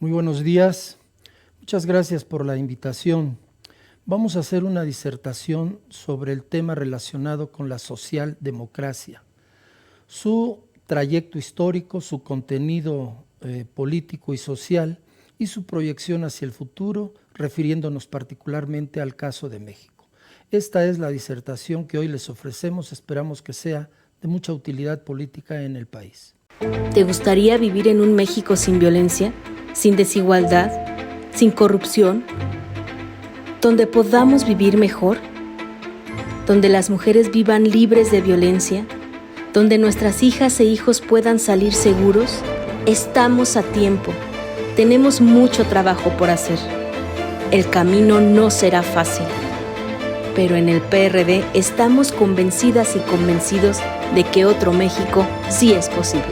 Muy buenos días. Muchas gracias por la invitación. Vamos a hacer una disertación sobre el tema relacionado con la socialdemocracia, su trayecto histórico, su contenido político y social y su proyección hacia el futuro, refiriéndonos particularmente al caso de México. Esta es la disertación que hoy les ofrecemos. Esperamos que sea de mucha utilidad política en el país. ¿Te gustaría vivir en un México sin violencia, sin desigualdad, sin corrupción? ¿Donde podamos vivir mejor? ¿Donde las mujeres vivan libres de violencia? ¿Donde nuestras hijas e hijos puedan salir seguros? Estamos a tiempo. Tenemos mucho trabajo por hacer. El camino no será fácil. Pero en el PRD estamos convencidas y convencidos de que otro México sí es posible.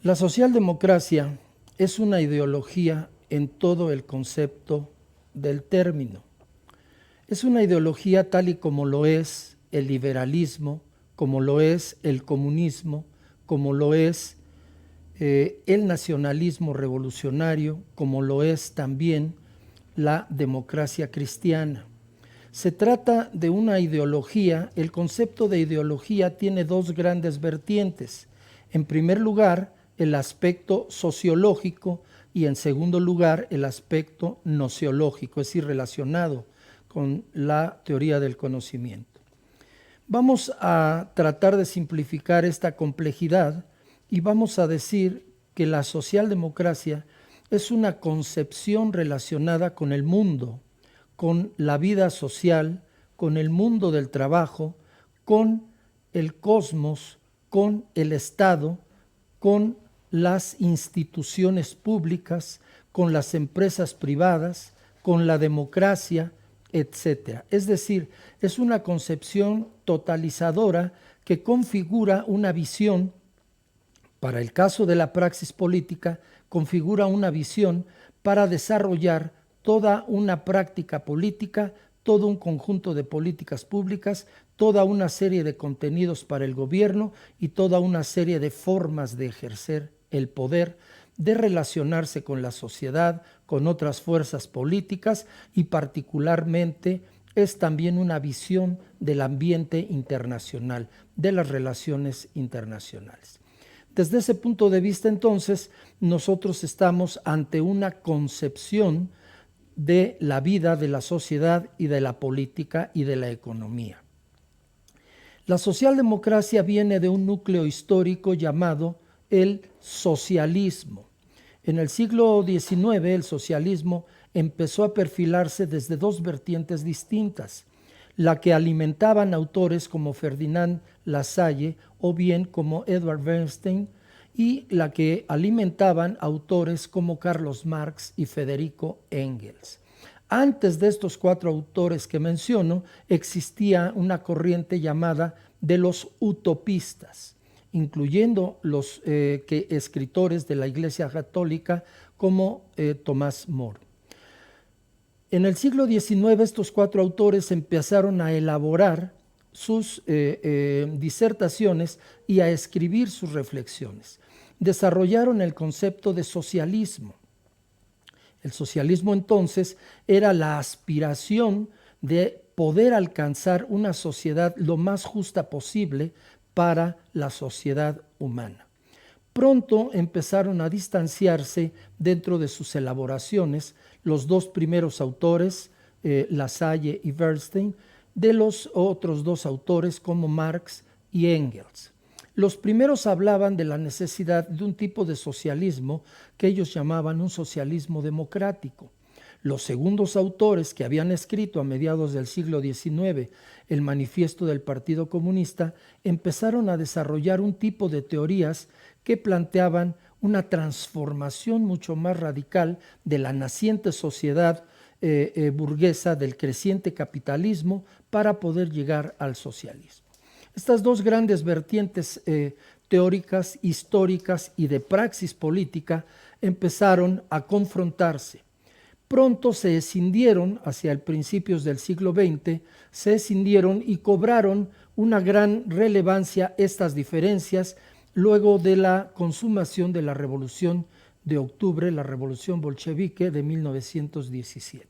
La socialdemocracia es una ideología en todo el concepto del término. Es una ideología tal y como lo es el liberalismo, como lo es el comunismo, como lo es el nacionalismo revolucionario, como lo es también la democracia cristiana. Se trata de una ideología. El concepto de ideología tiene dos grandes vertientes. En primer lugar, el aspecto sociológico y en segundo lugar, el aspecto nociológico, es decir, relacionado con la teoría del conocimiento. Vamos a tratar de simplificar esta complejidad y vamos a decir que la socialdemocracia es una concepción relacionada con el mundo, con la vida social, con el mundo del trabajo, con el cosmos, con el Estado, con las instituciones públicas, con las empresas privadas, con la democracia, etc. Es decir, es una concepción totalizadora que configura una visión. Para el caso de la praxis política, configura una visión para desarrollar toda una práctica política, todo un conjunto de políticas públicas, toda una serie de contenidos para el gobierno y toda una serie de formas de ejercer el poder, de relacionarse con la sociedad, con otras fuerzas políticas y particularmente es también una visión del ambiente internacional, de las relaciones internacionales. Desde ese punto de vista, entonces, nosotros estamos ante una concepción de la vida, de la sociedad y de la política y de la economía. La socialdemocracia viene de un núcleo histórico llamado el socialismo. En el siglo XIX, el socialismo empezó a perfilarse desde dos vertientes distintas: la que alimentaban autores como Ferdinand Lassalle o bien como Edward Bernstein, y la que alimentaban autores como Carlos Marx y Federico Engels. Antes de estos cuatro autores que menciono, existía una corriente llamada de los utopistas, incluyendo los escritores de la Iglesia Católica como Tomás More. En el siglo XIX estos cuatro autores empezaron a elaborar sus disertaciones y a escribir sus reflexiones. Desarrollaron el concepto de socialismo. El socialismo entonces era la aspiración de poder alcanzar una sociedad lo más justa posible para la sociedad humana. Pronto empezaron a distanciarse dentro de sus elaboraciones los dos primeros autores, Lassalle y Bernstein, de los otros dos autores como Marx y Engels. Los primeros hablaban de la necesidad de un tipo de socialismo que ellos llamaban un socialismo democrático. Los segundos autores, que habían escrito a mediados del siglo XIX el manifiesto del Partido Comunista, empezaron a desarrollar un tipo de teorías que planteaban una transformación mucho más radical de la naciente sociedad burguesa, del creciente capitalismo, para poder llegar al socialismo. Estas dos grandes vertientes teóricas, históricas y de praxis política empezaron a confrontarse. Pronto se escindieron, hacia principios del siglo XX, se escindieron y cobraron una gran relevancia estas diferencias luego de la consumación de la Revolución de Octubre, la Revolución Bolchevique de 1917.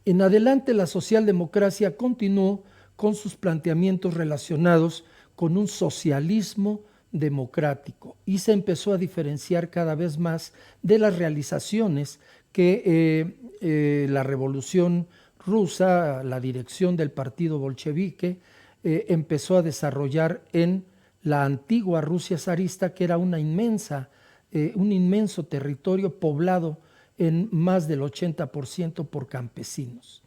En adelante, la socialdemocracia continuó con sus planteamientos relacionados con un socialismo democrático y se empezó a diferenciar cada vez más de las realizaciones que la Revolución Rusa, la dirección del partido bolchevique, empezó a desarrollar en la antigua Rusia zarista, que era un inmenso territorio poblado en más del 80% por campesinos.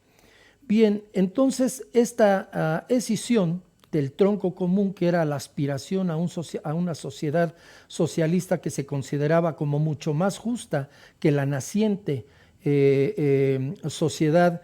Bien, entonces esta escisión del tronco común, que era la aspiración a una sociedad socialista que se consideraba como mucho más justa que la naciente sociedad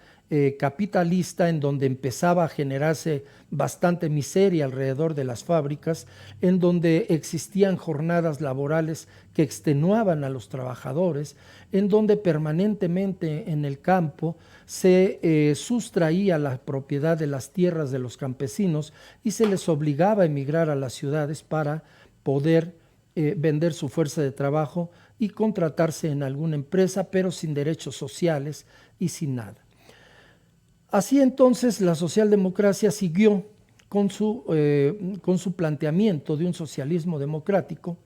capitalista, en donde empezaba a generarse bastante miseria alrededor de las fábricas, en donde existían jornadas laborales que extenuaban a los trabajadores, en donde permanentemente en el campo se sustraía la propiedad de las tierras de los campesinos y se les obligaba a emigrar a las ciudades para poder vender su fuerza de trabajo y contratarse en alguna empresa, pero sin derechos sociales y sin nada. Así entonces la socialdemocracia siguió con su planteamiento de un socialismo democrático,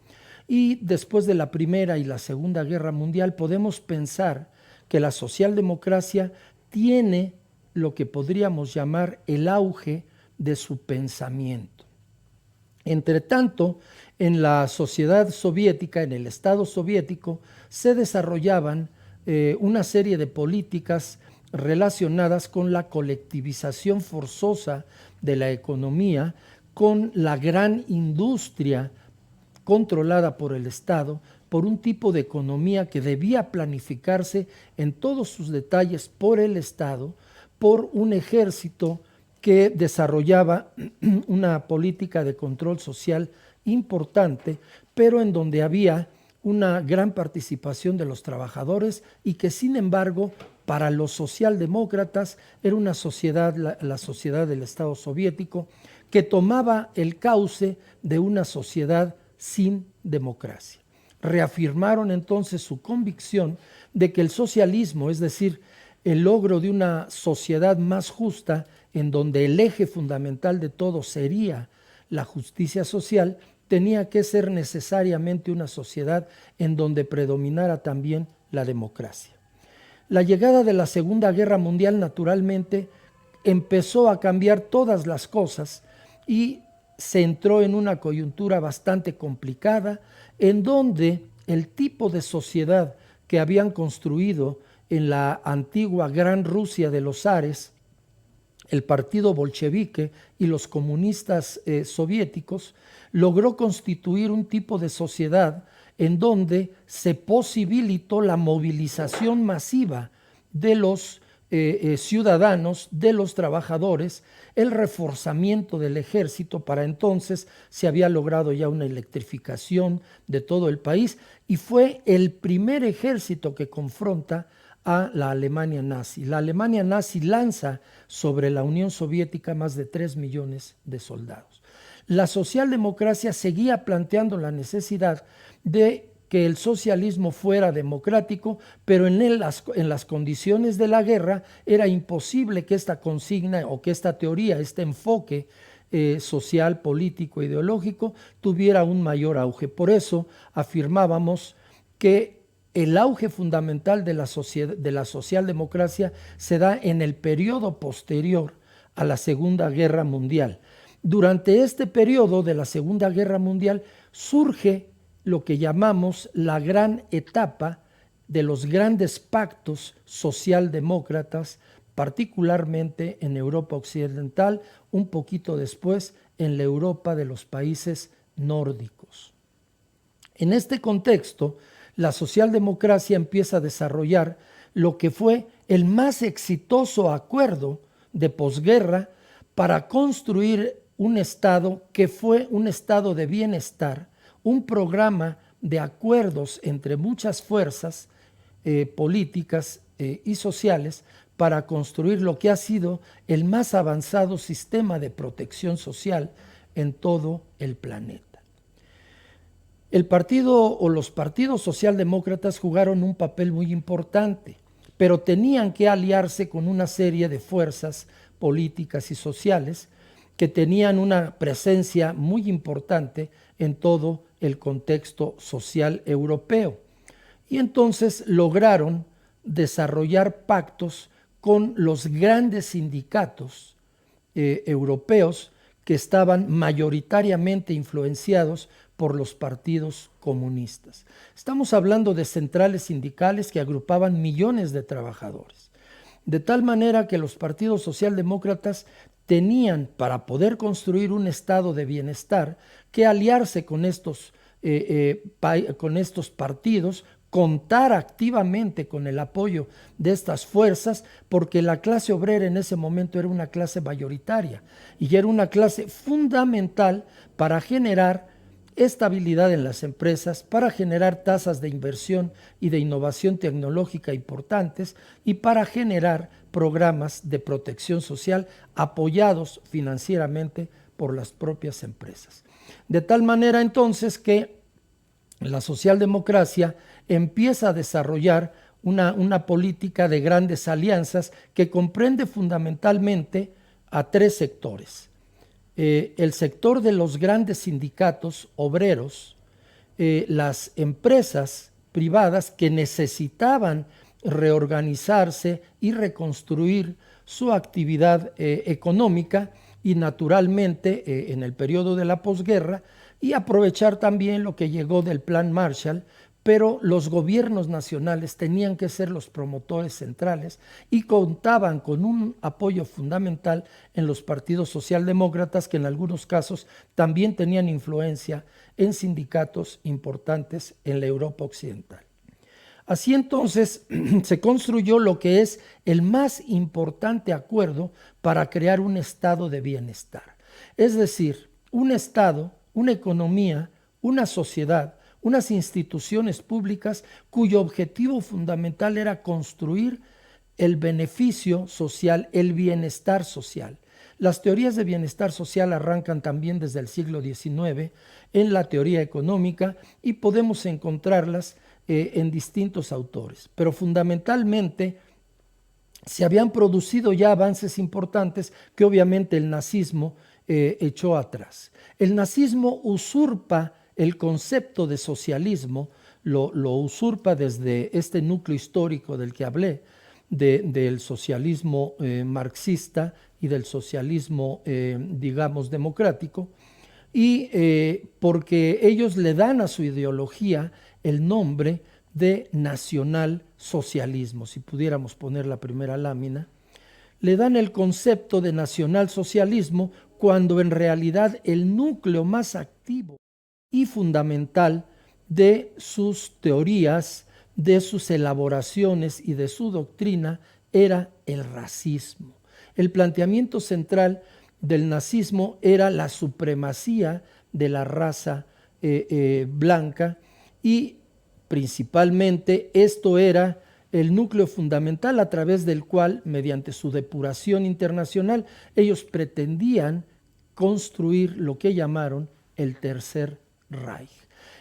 y después de la Primera y la Segunda Guerra Mundial podemos pensar que la socialdemocracia tiene lo que podríamos llamar el auge de su pensamiento. Entre tanto, en la sociedad soviética, en el Estado soviético, se desarrollaban una serie de políticas relacionadas con la colectivización forzosa de la economía, con la gran industria controlada por el Estado, por un tipo de economía que debía planificarse en todos sus detalles por el Estado, por un ejército que desarrollaba una política de control social importante, pero en donde había una gran participación de los trabajadores y que, sin embargo, para los socialdemócratas era una sociedad, la sociedad del Estado soviético, que tomaba el cauce de una sociedad sin democracia. Reafirmaron entonces su convicción de que el socialismo, es decir, el logro de una sociedad más justa, en donde el eje fundamental de todo sería la justicia social, tenía que ser necesariamente una sociedad en donde predominara también la democracia. La llegada de la Segunda Guerra Mundial, naturalmente, empezó a cambiar todas las cosas y se entró en una coyuntura bastante complicada, en donde el tipo de sociedad que habían construido en la antigua Gran Rusia de los zares, el partido bolchevique y los comunistas soviéticos, logró constituir un tipo de sociedad en donde se posibilitó la movilización masiva de los ciudadanos, de los trabajadores, el reforzamiento del ejército. Para entonces se había logrado ya una electrificación de todo el país y fue el primer ejército que confronta a la Alemania nazi. La Alemania nazi lanza sobre la Unión Soviética más de 3 millones de soldados. La socialdemocracia seguía planteando la necesidad de que el socialismo fuera democrático, pero en las condiciones de la guerra era imposible que esta consigna o que esta teoría, este enfoque social, político, ideológico tuviera un mayor auge. Por eso afirmábamos que el auge fundamental de la socialdemocracia se da en el periodo posterior a la Segunda Guerra Mundial. Durante este periodo de la Segunda Guerra Mundial surge lo que llamamos la gran etapa de los grandes pactos socialdemócratas, particularmente en Europa Occidental, un poquito después en la Europa de los países nórdicos. En este contexto, la socialdemocracia empieza a desarrollar lo que fue el más exitoso acuerdo de posguerra para construir un Estado que fue un estado de bienestar, un programa de acuerdos entre muchas fuerzas políticas y sociales para construir lo que ha sido el más avanzado sistema de protección social en todo el planeta. El partido o los partidos socialdemócratas jugaron un papel muy importante, pero tenían que aliarse con una serie de fuerzas políticas y sociales que tenían una presencia muy importante en todo el contexto social europeo. Y entonces lograron desarrollar pactos con los grandes sindicatos europeos que estaban mayoritariamente influenciados por los partidos comunistas. Estamos hablando de centrales sindicales que agrupaban millones de trabajadores. De tal manera que los partidos socialdemócratas tenían, para poder construir un estado de bienestar, que aliarse con estos partidos, contar activamente con el apoyo de estas fuerzas, porque la clase obrera en ese momento era una clase mayoritaria y era una clase fundamental para generar estabilidad en las empresas, para generar tasas de inversión y de innovación tecnológica importantes y para generar programas de protección social apoyados financieramente por las propias empresas. De tal manera entonces que la socialdemocracia empieza a desarrollar una política de grandes alianzas que comprende fundamentalmente a tres sectores. El sector de los grandes sindicatos obreros, las empresas privadas que necesitaban reorganizarse y reconstruir su actividad económica y naturalmente en el periodo de la posguerra, y aprovechar también lo que llegó del Plan Marshall, pero los gobiernos nacionales tenían que ser los promotores centrales y contaban con un apoyo fundamental en los partidos socialdemócratas, que en algunos casos también tenían influencia en sindicatos importantes en la Europa occidental. Así entonces se construyó lo que es el más importante acuerdo para crear un estado de bienestar. Es decir, un estado, una economía, una sociedad, unas instituciones públicas cuyo objetivo fundamental era construir el beneficio social, el bienestar social. Las teorías de bienestar social arrancan también desde el siglo XIX en la teoría económica y podemos encontrarlas en distintos autores, pero fundamentalmente se habían producido ya avances importantes que obviamente el nazismo echó atrás. El nazismo usurpa el concepto de socialismo, lo usurpa desde este núcleo histórico del que hablé, del socialismo marxista y del socialismo, digamos, democrático, y porque ellos le dan a su ideología el nombre de nacionalsocialismo. Si pudiéramos poner la primera lámina, le dan el concepto de nacionalsocialismo cuando en realidad el núcleo más activo y fundamental de sus teorías, de sus elaboraciones y de su doctrina era el racismo. El planteamiento central del nazismo era la supremacía de la raza blanca, y principalmente esto era el núcleo fundamental a través del cual, mediante su depuración internacional, ellos pretendían construir lo que llamaron el Tercer Reich.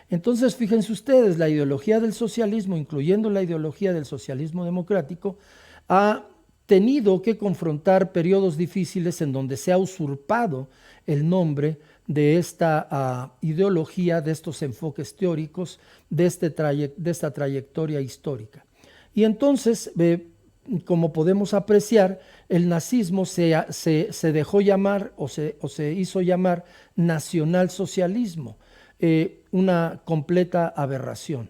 Entonces, fíjense ustedes, la ideología del socialismo, incluyendo la ideología del socialismo democrático, ha tenido que confrontar periodos difíciles en donde se ha usurpado el nombre de esta ideología, de estos enfoques teóricos, de esta trayectoria histórica. Y entonces, como podemos apreciar, el nazismo se dejó llamar o se hizo llamar nacionalsocialismo, una completa aberración.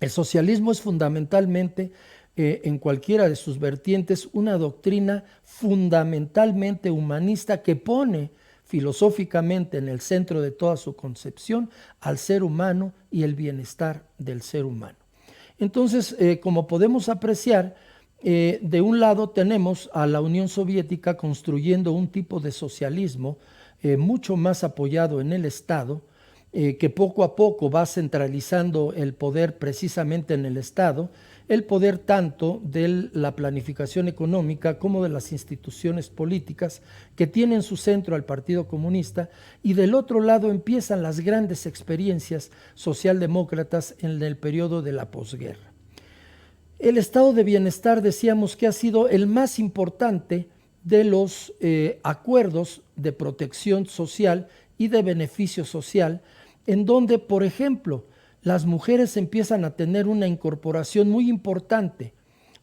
El socialismo es fundamentalmente, en cualquiera de sus vertientes, una doctrina fundamentalmente humanista que pone filosóficamente en el centro de toda su concepción al ser humano y el bienestar del ser humano. Entonces, como podemos apreciar, de un lado tenemos a la Unión Soviética construyendo un tipo de socialismo mucho más apoyado en el Estado, que poco a poco va centralizando el poder precisamente en el Estado, el poder tanto de la planificación económica como de las instituciones políticas que tienen su centro al Partido Comunista, y del otro lado empiezan las grandes experiencias socialdemócratas en el periodo de la posguerra. El estado de bienestar, decíamos que ha sido el más importante de los acuerdos de protección social y de beneficio social, en donde, por ejemplo, las mujeres empiezan a tener una incorporación muy importante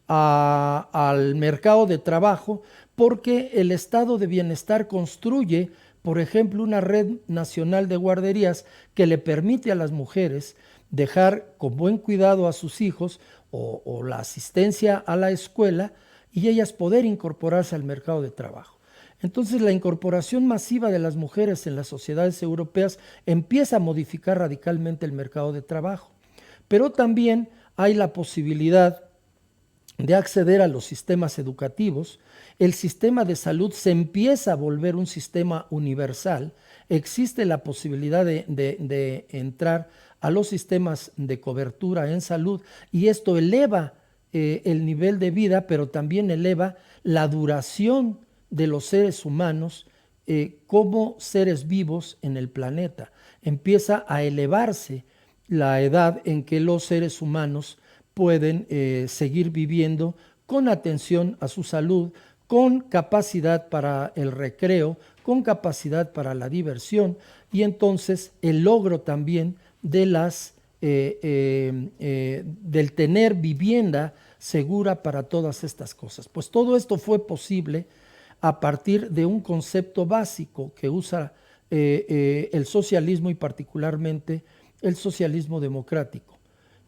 al mercado de trabajo, porque el estado de bienestar construye, por ejemplo, una red nacional de guarderías que le permite a las mujeres dejar con buen cuidado a sus hijos o la asistencia a la escuela, y ellas poder incorporarse al mercado de trabajo. Entonces, la incorporación masiva de las mujeres en las sociedades europeas empieza a modificar radicalmente el mercado de trabajo. Pero también hay la posibilidad de acceder a los sistemas educativos. El sistema de salud se empieza a volver un sistema universal. Existe la posibilidad de entrar a los sistemas de cobertura en salud, y esto eleva el nivel de vida, pero también eleva la duración de los seres humanos como seres vivos en el planeta. Empieza a elevarse la edad en que los seres humanos pueden seguir viviendo con atención a su salud, con capacidad para el recreo, con capacidad para la diversión, y entonces el logro también de del tener vivienda segura para todas estas cosas. Pues todo esto fue posible a partir de un concepto básico que usa el socialismo, y particularmente el socialismo democrático,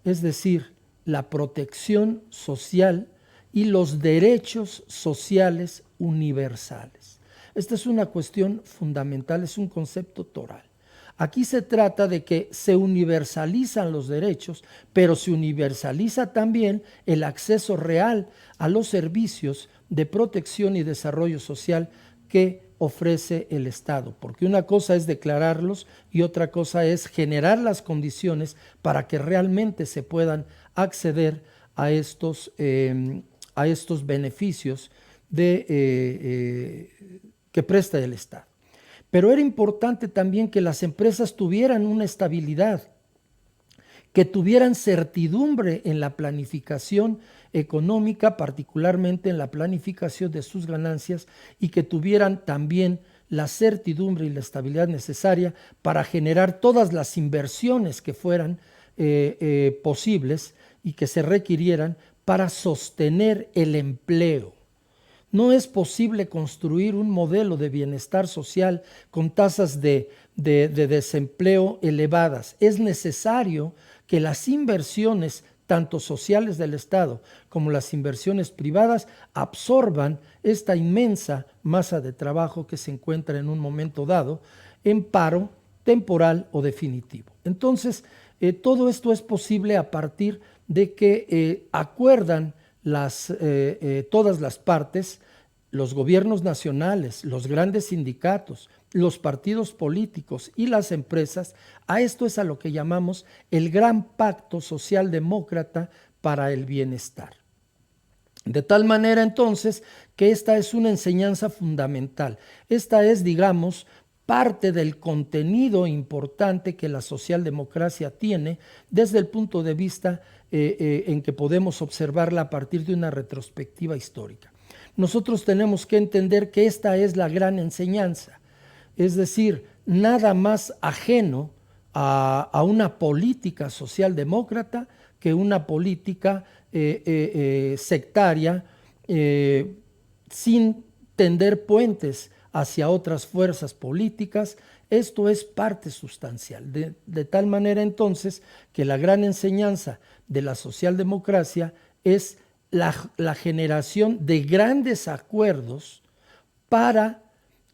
es decir, la protección social y los derechos sociales universales. Esta es una cuestión fundamental, es un concepto toral. Aquí se trata de que se universalizan los derechos, pero se universaliza también el acceso real a los servicios de protección y desarrollo social que ofrece el Estado, porque una cosa es declararlos y otra cosa es generar las condiciones para que realmente se puedan acceder a estos beneficios que presta el Estado. Pero era importante también que las empresas tuvieran una estabilidad, que tuvieran certidumbre en la planificación económica, particularmente en la planificación de sus ganancias, y que tuvieran también la certidumbre y la estabilidad necesaria para generar todas las inversiones que fueran posibles y que se requirieran para sostener el empleo. No es posible construir un modelo de bienestar social con tasas de desempleo elevadas. Es necesario que las inversiones, tanto sociales del Estado como las inversiones privadas, absorban esta inmensa masa de trabajo que se encuentra en un momento dado en paro temporal o definitivo. Entonces, todo esto es posible a partir de que acuerdan todas las partes, los gobiernos nacionales, los grandes sindicatos, los partidos políticos y las empresas. A esto es a lo que llamamos el Gran Pacto Socialdemócrata para el Bienestar. De tal manera entonces que esta es una enseñanza fundamental. Esta es, digamos, parte del contenido importante que la socialdemocracia tiene desde el punto de vista en que podemos observarla a partir de una retrospectiva histórica. Nosotros tenemos que entender que esta es la gran enseñanza, es decir, nada más ajeno a una política socialdemócrata que una política sectaria, sin tender puentes hacia otras fuerzas políticas. Esto es parte sustancial, de tal manera entonces que la gran enseñanza de la socialdemocracia es la generación de grandes acuerdos para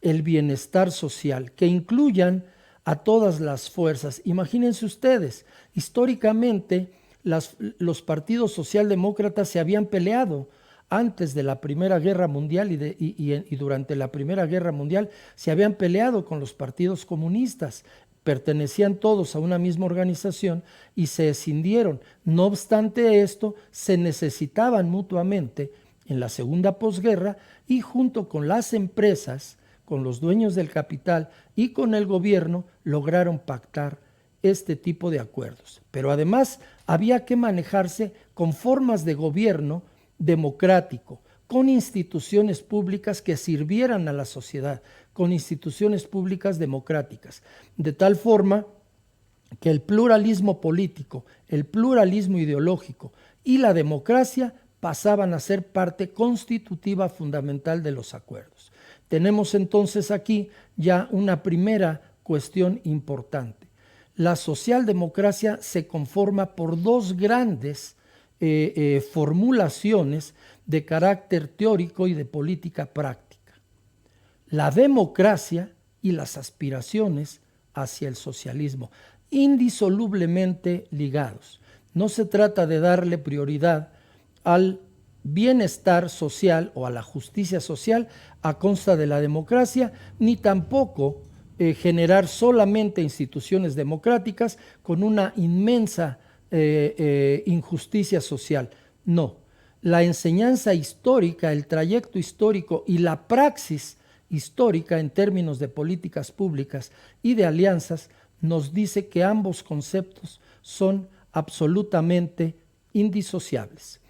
el bienestar social, que incluyan a todas las fuerzas. Imagínense ustedes, históricamente los partidos socialdemócratas se habían peleado antes de la Primera Guerra Mundial y durante la Primera Guerra Mundial se habían peleado con los partidos comunistas, pertenecían todos a una misma organización y se escindieron. No obstante esto, se necesitaban mutuamente en la segunda posguerra y junto con las empresas, con los dueños del capital y con el gobierno lograron pactar este tipo de acuerdos. Pero además había que manejarse con formas de gobierno democrático, con instituciones públicas que sirvieran a la sociedad, con instituciones públicas democráticas, de tal forma que el pluralismo político, el pluralismo ideológico y la democracia pasaban a ser parte constitutiva fundamental de los acuerdos. Tenemos entonces aquí ya una primera cuestión importante. La socialdemocracia se conforma por dos grandes formulaciones de carácter teórico y de política práctica: la democracia y las aspiraciones hacia el socialismo, indisolublemente ligados. No se trata de darle prioridad al bienestar social o a la justicia social a costa de la democracia, ni tampoco generar solamente instituciones democráticas con una inmensa injusticia social. No, la enseñanza histórica, el trayecto histórico y la praxis histórica en términos de políticas públicas y de alianzas nos dice que ambos conceptos son absolutamente indisociables.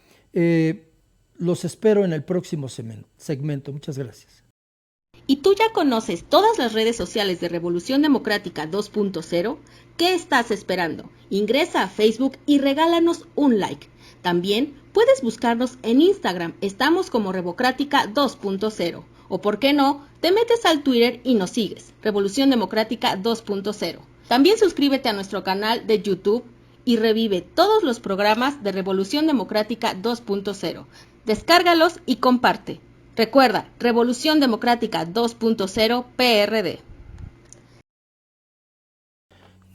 Los espero en el próximo segmento. Muchas gracias. ¿Y tú ya conoces todas las redes sociales de Revolución Democrática 2.0? ¿Qué estás esperando? Ingresa a Facebook y regálanos un like. También puedes buscarnos en Instagram, estamos como Revocrática 2.0. O por qué no, te metes al Twitter y nos sigues, Revolución Democrática 2.0. También suscríbete a nuestro canal de YouTube y revive todos los programas de Revolución Democrática 2.0. Descárgalos y comparte. Recuerda, Revolución Democrática 2.0 PRD.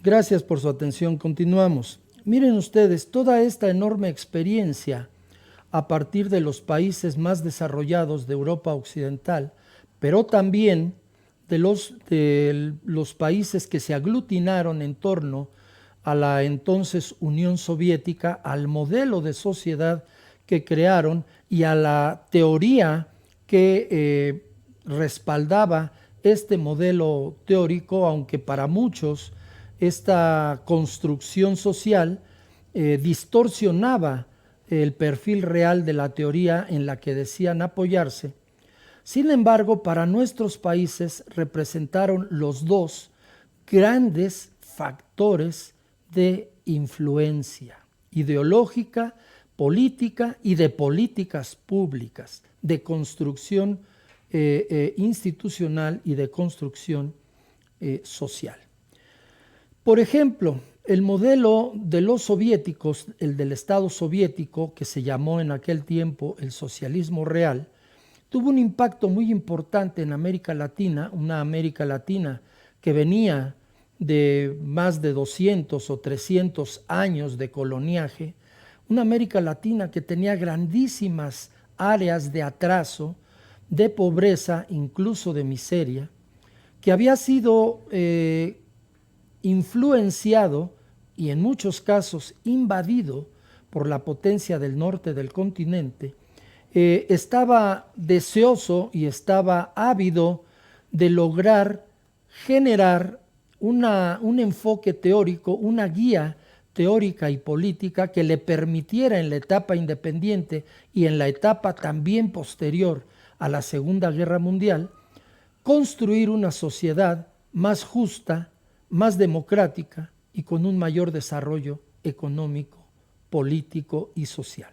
Gracias por su atención. Continuamos. Miren ustedes, toda esta enorme experiencia a partir de los países más desarrollados de Europa Occidental, pero también de los países que se aglutinaron en torno a la entonces Unión Soviética, al modelo de sociedad que crearon y a la teoría que respaldaba este modelo teórico, aunque para muchos esta construcción social distorsionaba el perfil real de la teoría en la que decían apoyarse. Sin embargo, para nuestros países representaron los dos grandes factores de influencia ideológica, política y de políticas públicas, de construcción institucional y de construcción social. Por ejemplo, el modelo de los soviéticos, el del Estado soviético, que se llamó en aquel tiempo el socialismo real, tuvo un impacto muy importante en América Latina, una América Latina que venía de más de 200 o 300 años de coloniaje, una América Latina que tenía grandísimas áreas de atraso, de pobreza, incluso de miseria, que había sido influenciado y en muchos casos invadido por la potencia del norte del continente, estaba deseoso y estaba ávido de lograr generar un enfoque teórico, una guía teórica y política que le permitiera en la etapa independiente y en la etapa también posterior a la Segunda Guerra Mundial construir una sociedad más justa, más democrática y con un mayor desarrollo económico, político y social.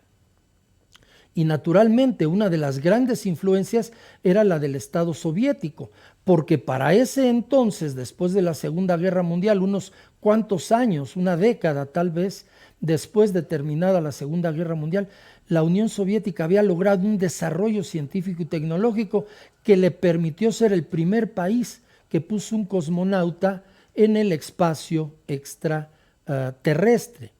Y naturalmente una de las grandes influencias era la del Estado soviético, porque para ese entonces, después de la Segunda Guerra Mundial, unos cuantos años, una década tal vez, después de terminada la Segunda Guerra Mundial, la Unión Soviética había logrado un desarrollo científico y tecnológico que le permitió ser el primer país que puso un cosmonauta en el espacio extraterrestre.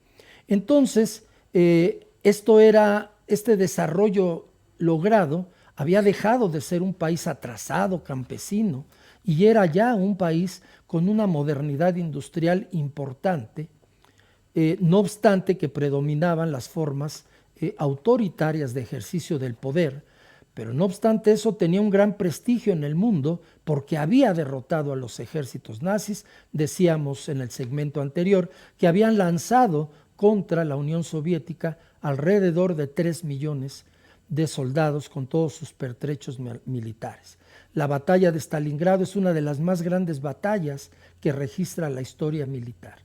Entonces, este desarrollo logrado, había dejado de ser un país atrasado, campesino, y era ya un país con una modernidad industrial importante, no obstante que predominaban las formas autoritarias de ejercicio del poder, pero no obstante eso tenía un gran prestigio en el mundo porque había derrotado a los ejércitos nazis. Decíamos en el segmento anterior que habían lanzado contra la Unión Soviética alrededor de 3 millones de soldados con todos sus pertrechos militares. La batalla de Stalingrado es una de las más grandes batallas que registra la historia militar.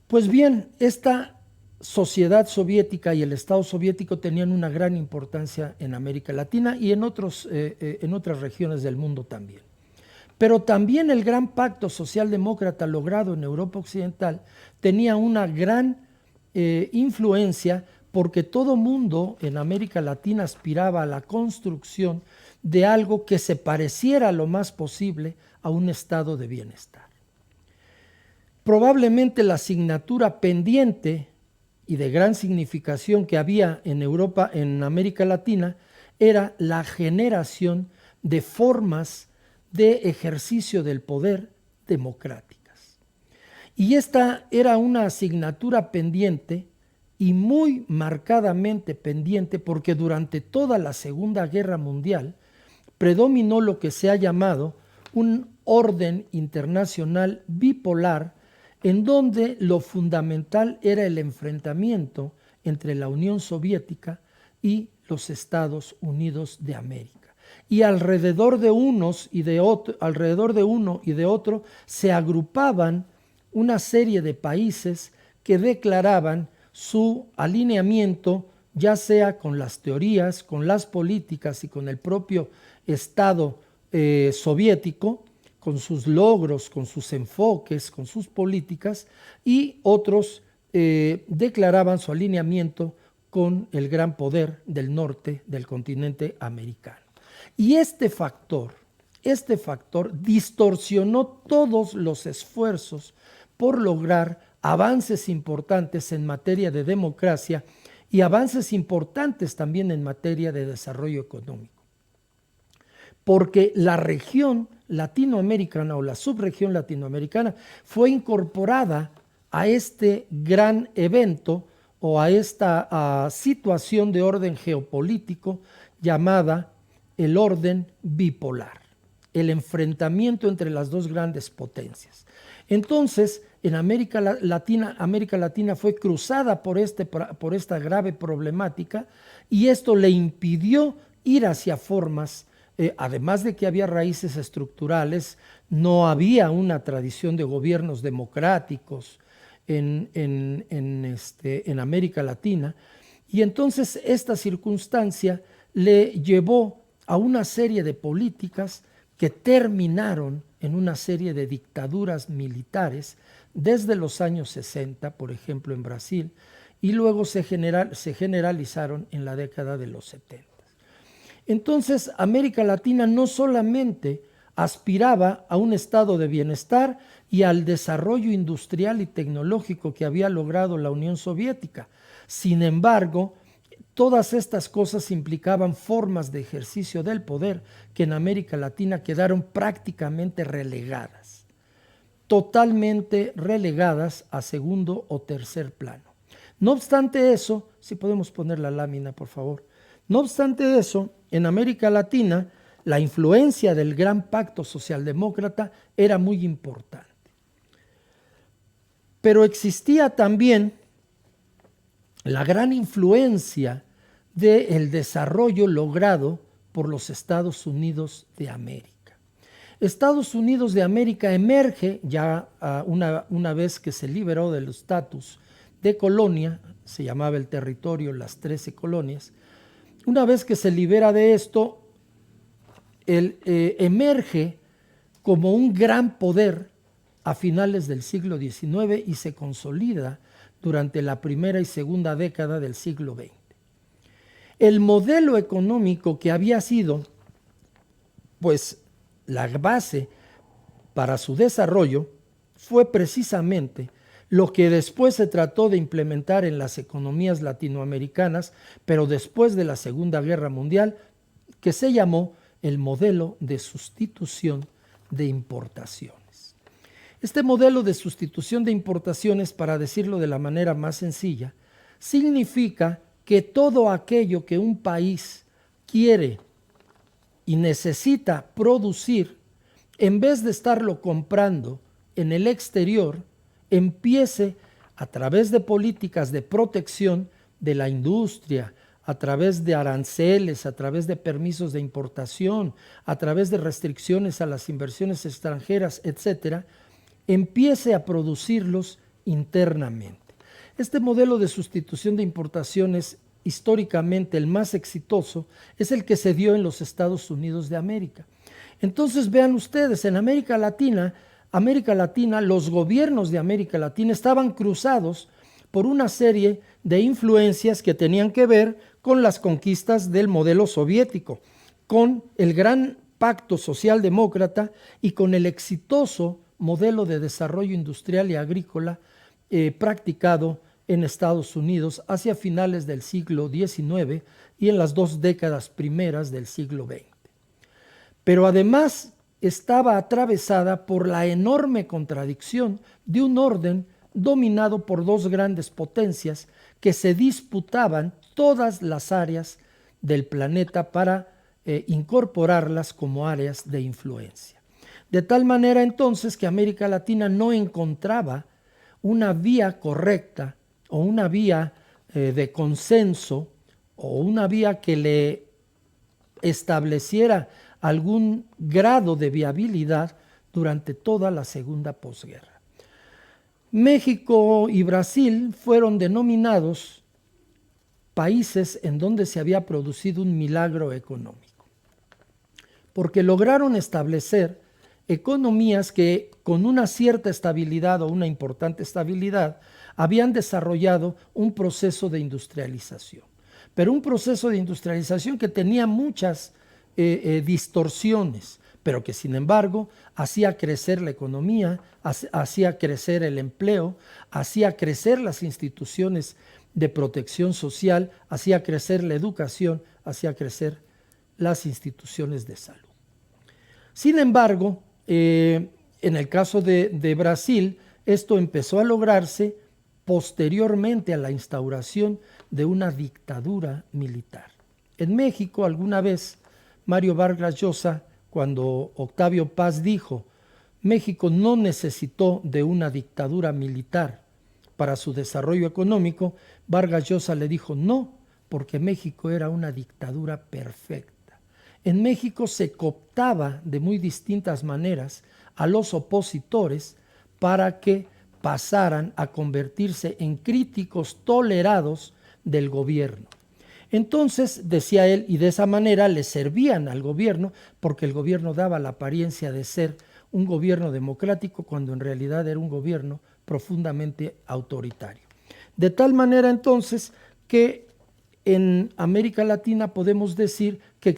Pues bien, esta sociedad soviética y el Estado soviético tenían una gran importancia en América Latina y en otras regiones del mundo también. Pero también el gran pacto socialdemócrata logrado en Europa Occidental tenía una gran influencia porque todo mundo en América Latina aspiraba a la construcción de algo que se pareciera lo más posible a un estado de bienestar. Probablemente la asignatura pendiente y de gran significación que había en Europa, en América Latina, era la generación de formas de ejercicio del poder democráticas. Y esta era una asignatura pendiente y muy marcadamente pendiente porque durante toda la Segunda Guerra Mundial predominó lo que se ha llamado un orden internacional bipolar en donde lo fundamental era el enfrentamiento entre la Unión Soviética y los Estados Unidos de América. Y alrededor de uno y de otro se agrupaban una serie de países que declaraban su alineamiento, ya sea con las teorías, con las políticas y con el propio Estado soviético, con sus logros, con sus enfoques, con sus políticas, y otros declaraban su alineamiento con el gran poder del norte del continente americano. Y este factor distorsionó todos los esfuerzos por lograr avances importantes en materia de democracia y avances importantes también en materia de desarrollo económico. Porque la región latinoamericana o la subregión latinoamericana fue incorporada a este gran evento o a esta situación de orden geopolítico llamada el orden bipolar, el enfrentamiento entre las dos grandes potencias. Entonces, en América Latina fue cruzada por esta grave problemática y esto le impidió ir hacia formas. Además de que había raíces estructurales, no había una tradición de gobiernos democráticos en América Latina, y entonces esta circunstancia le llevó a una serie de políticas que terminaron en una serie de dictaduras militares desde los años 60, por ejemplo en Brasil, y luego se generalizaron en la década de los 70. Entonces, América Latina no solamente aspiraba a un estado de bienestar y al desarrollo industrial y tecnológico que había logrado la Unión Soviética. Sin embargo, todas estas cosas implicaban formas de ejercicio del poder que en América Latina quedaron prácticamente relegadas, totalmente relegadas a segundo o tercer plano. No obstante eso, si podemos poner la lámina, por favor. No obstante eso, en América Latina, la influencia del gran pacto socialdemócrata era muy importante. Pero existía también la gran influencia del desarrollo logrado por los Estados Unidos de América. Estados Unidos de América emerge ya una vez que se liberó del estatus de colonia, se llamaba el territorio las 13 colonias. Una vez que se libera de esto, emerge como un gran poder a finales del siglo XIX y se consolida durante la primera y segunda década del siglo XX. El modelo económico que había sido, pues, la base para su desarrollo fue precisamente lo que después se trató de implementar en las economías latinoamericanas, pero después de la Segunda Guerra Mundial, que se llamó el modelo de sustitución de importaciones. Este modelo de sustitución de importaciones, para decirlo de la manera más sencilla, significa que todo aquello que un país quiere y necesita producir, en vez de estarlo comprando en el exterior, empiece a través de políticas de protección de la industria, a través de aranceles, a través de permisos de importación, a través de restricciones a las inversiones extranjeras, etcétera, empiece a producirlos internamente. Este modelo de sustitución de importaciones, históricamente el más exitoso, es el que se dio en los Estados Unidos de América. Entonces vean ustedes, en América Latina, los gobiernos de América Latina estaban cruzados por una serie de influencias que tenían que ver con las conquistas del modelo soviético, con el gran pacto socialdemócrata y con el exitoso modelo de desarrollo industrial y agrícola practicado en Estados Unidos hacia finales del siglo XIX y en las 2 décadas primeras del siglo XX. Pero además estaba atravesada por la enorme contradicción de un orden dominado por 2 grandes potencias que se disputaban todas las áreas del planeta para incorporarlas como áreas de influencia. De tal manera entonces que América Latina no encontraba una vía correcta o una vía de consenso o una vía que le estableciera algún grado de viabilidad durante toda la segunda posguerra. México y Brasil fueron denominados países en donde se había producido un milagro económico, porque lograron establecer economías que con una cierta estabilidad o una importante estabilidad habían desarrollado un proceso de industrialización, pero un proceso de industrialización que tenía muchas distorsiones, pero que sin embargo hacía crecer la economía, hacía crecer el empleo, hacía crecer las instituciones de protección social, hacía crecer la educación, hacía crecer las instituciones de salud. Sin embargo, en el caso de Brasil, esto empezó a lograrse posteriormente a la instauración de una dictadura militar. En México, alguna vez, Mario Vargas Llosa, cuando Octavio Paz dijo, México no necesitó de una dictadura militar para su desarrollo económico, Vargas Llosa le dijo no, porque México era una dictadura perfecta. En México se cooptaba de muy distintas maneras a los opositores para que pasaran a convertirse en críticos tolerados del gobierno. Entonces, decía él, y de esa manera le servían al gobierno, porque el gobierno daba la apariencia de ser un gobierno democrático cuando en realidad era un gobierno profundamente autoritario. De tal manera entonces que en América Latina podemos decir que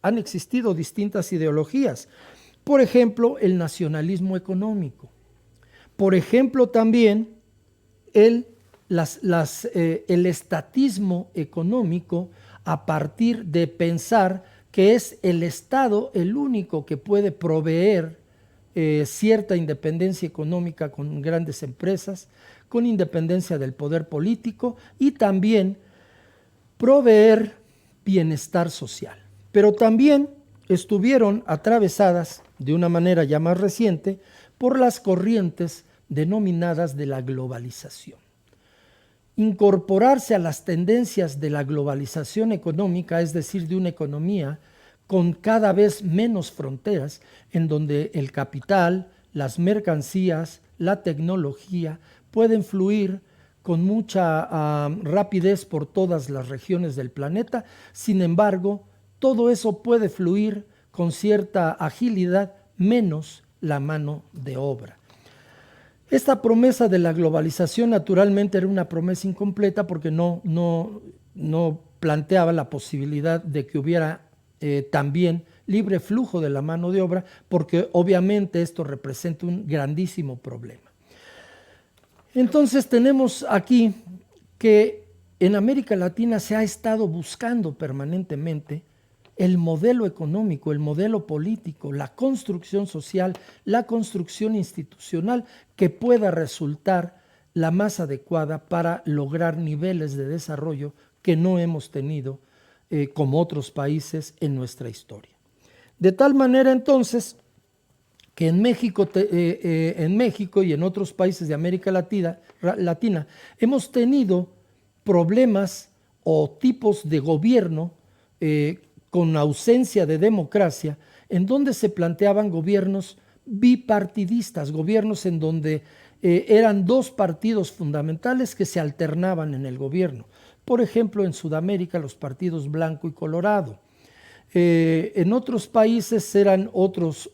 han existido distintas ideologías. Por ejemplo, el nacionalismo económico. Por ejemplo, también el estatismo económico, a partir de pensar que es el Estado el único que puede proveer cierta independencia económica con grandes empresas, con independencia del poder político y también proveer bienestar social. Pero también estuvieron atravesadas de una manera ya más reciente por las corrientes denominadas de la globalización. Incorporarse a las tendencias de la globalización económica, es decir, de una economía con cada vez menos fronteras, en donde el capital, las mercancías, la tecnología pueden fluir con mucha rapidez por todas las regiones del planeta. Sin embargo, todo eso puede fluir con cierta agilidad, menos la mano de obra. Esta promesa de la globalización naturalmente era una promesa incompleta porque no planteaba la posibilidad de que hubiera también libre flujo de la mano de obra, porque obviamente esto representa un grandísimo problema. Entonces tenemos aquí que en América Latina se ha estado buscando permanentemente el modelo económico, el modelo político, la construcción social, la construcción institucional que pueda resultar la más adecuada para lograr niveles de desarrollo que no hemos tenido como otros países en nuestra historia. De tal manera entonces que en México y en otros países de América Latina hemos tenido problemas o tipos de gobierno con ausencia de democracia, en donde se planteaban gobiernos bipartidistas, gobiernos en donde eran dos partidos fundamentales que se alternaban en el gobierno. Por ejemplo, en Sudamérica los partidos blanco y colorado. En otros países eran otros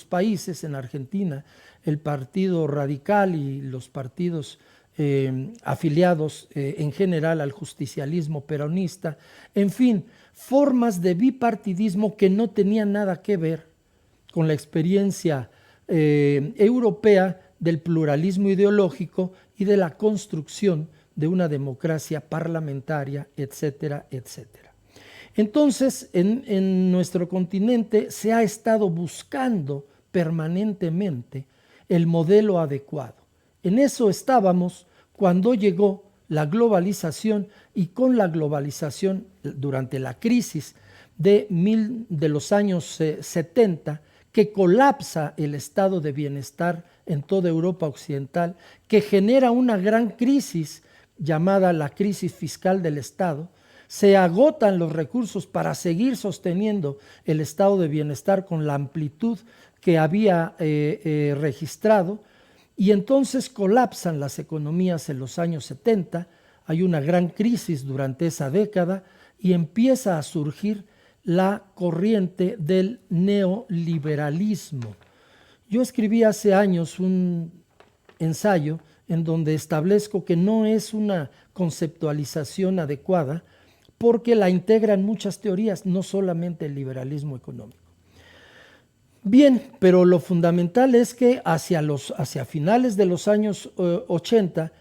países, en Argentina, el Partido Radical y los partidos afiliados en general al justicialismo peronista, en fin, formas de bipartidismo que no tenían nada que ver con la experiencia europea del pluralismo ideológico y de la construcción de una democracia parlamentaria, etcétera, etcétera. Entonces, en nuestro continente se ha estado buscando permanentemente el modelo adecuado. En eso estábamos cuando llegó la globalización, y con la globalización durante la crisis de los años 70, que colapsa el estado de bienestar en toda Europa occidental, que genera una gran crisis llamada la crisis fiscal del Estado. Se agotan los recursos para seguir sosteniendo el estado de bienestar con la amplitud que había registrado, y entonces colapsan las economías en los años 70, hay una gran crisis durante esa década y empieza a surgir la corriente del neoliberalismo. Yo escribí hace años un ensayo en donde establezco que no es una conceptualización adecuada porque la integran muchas teorías, no solamente el liberalismo económico. Bien, pero lo fundamental es que hacia finales de los años 80,